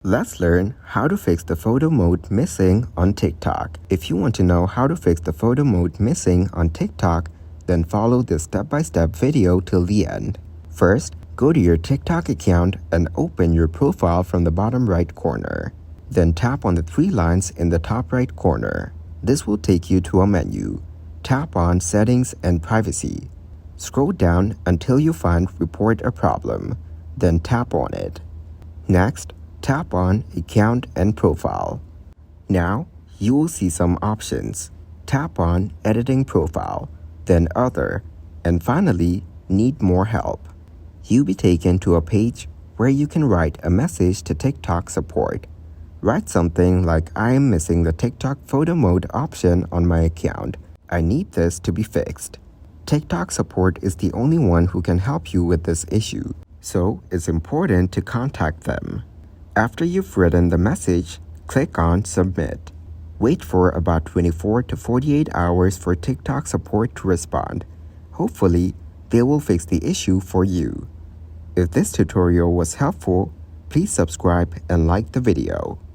Let's learn how to fix the photo mode missing on TikTok. If you want to know how to fix the photo mode missing on TikTok, then follow this step-by-step video till the end. First, go to your TikTok account and open your profile from the bottom right corner. Then tap on the three lines in the top right corner. This will take you to a menu. Tap on Settings and Privacy. Scroll down until you find Report a Problem. Then tap on it. Next, tap on Account and Profile. Now, you will see some options. Tap on Editing Profile, then Other, and finally, Need More Help. You'll be taken to a page where you can write a message to TikTok support. Write something like, I am missing the TikTok photo mode option on my account. I need this to be fixed. TikTok support is the only one who can help you with this issue, so it's important to contact them. After you've written the message, click on Submit. Wait for about 24 to 48 hours for TikTok support to respond. Hopefully, they will fix the issue for you. If this tutorial was helpful, please subscribe and like the video.